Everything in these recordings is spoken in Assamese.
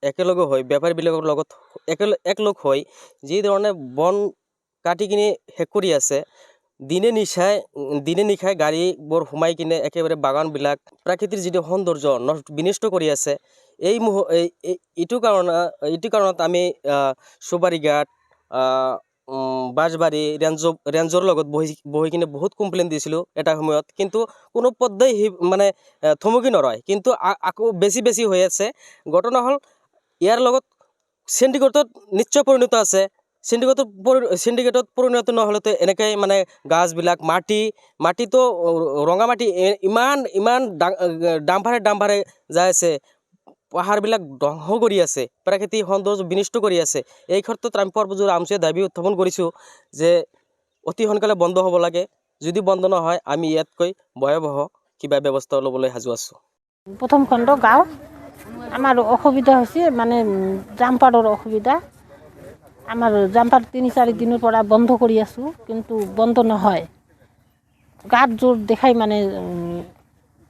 একেলগে হৈ বেপাৰীবিলাকৰ লগত একলগ হৈ যি ধৰণে বন কাটি কিনে শেষ কৰি আছে, দিনে নিশাই গাড়ীবোৰ সোমাই কিনে একেবাৰে বাগানবিলাক প্ৰাকৃতিৰ যিটো সৌন্দৰ্য বিনষ্ট কৰি আছে। এইটো কাৰণত আমি চুবাৰীঘাট, বাঁশবাৰী ৰেঞ্জৰ লগত বহি কিনে বহুত কমপ্লেইন দিছিলোঁ এটা সময়ত, কিন্তু কোনো পধ্যেই মানে থমকি নৰয়। কিন্তু আকৌ বেছি হৈ আছে। ঘটনা হ'ল ইয়াৰ লগত সিন্ডিকেটত নিশ্চয় পৰিণত আছে। সিন্ডিকেটত পৰিণত নহ'লেতো এনেকৈ মানে গাছবিলাক মাটিতো ৰঙা মাটি ইমান ডাম্পাৰে যাই আছে, পাহাৰবিলাক ধ্বংস কৰি আছে, প্ৰাকৃতিক সৌন্দৰ্য বিনষ্ট কৰি আছে। এই ক্ষেত্ৰত আমি পৰ্বতজোৰা আমচুৱে দাবী উত্থাপন কৰিছোঁ যে অতি সোনকালে বন্ধ হ'ব লাগে। যদি বন্ধ নহয় আমি ইয়াতকৈ ভয়াৱহ কিবা ব্যৱস্থা ল'বলৈ সাজু আছোঁ। প্ৰথম খণ্ড গাঁও আমাৰ অসুবিধা হৈছে, মানে জাম্পাৰৰ অসুবিধা। আমাৰ জাম্পাৰ ৩-৪ দিনৰ পৰা বন্ধ কৰি আছোঁ, কিন্তু বন্ধ নহয়। গাত জোৰ দেখাই মানে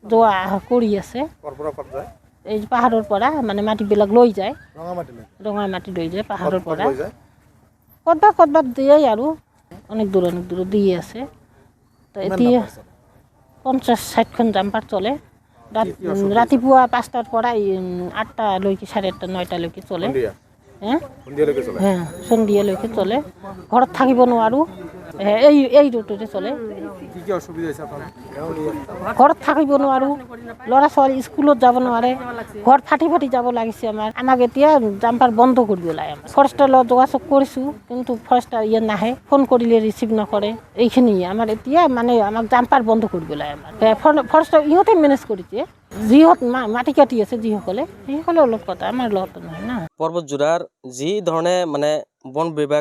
যোৱা কৰি আছে। এই পাহাৰৰ পৰা মানে মাটিবিলাক লৈ যায়, ৰঙা মাটি লৈ যায় পাহাৰৰ পৰা। ক'ৰবাত দিয়ে আৰু অনেক দূৰ দিয়ে আছে। তো এতিয়া 50-60খন জাম্পাৰ চলে। ৰাতিপুৱা 5টাৰ পৰা 8টালৈকে, 8:30, 9টালৈকে চলে। সন্ধিয়ালৈকে চলে। ঘৰত থাকিব নোৱাৰোঁ, এই ৰোডতে চলে। ঘৰত থাকিব নোৱাৰোঁ, ল'ৰা ছোৱালী স্কুলত যাব নোৱাৰে, ঘৰ ফাটি যাব লাগিছে। আমাক এতিয়া জাম্পাৰ বন্ধ কৰিব লাগে। ফৰেষ্টাৰৰ লগত যোগাযোগ কৰিছোঁ, কিন্তু ফৰেষ্টাৰ ইয়াত নাহে, ফোন কৰিলে ৰিচিভ নকৰে। এইখিনিয়ে আমাৰ এতিয়া মানে আমাক জাম্পাৰ বন্ধ কৰিব লাগে। ফৰেষ্টাৰ ইহঁতে মেনেজ কৰিছে, যিহঁত মাটি কাটি আছে যিসকলে অলপ কথা, আমাৰ লগত নহয় না। পৰ্বতজোৰাৰ যি ধৰণে মানে বন বিভাগ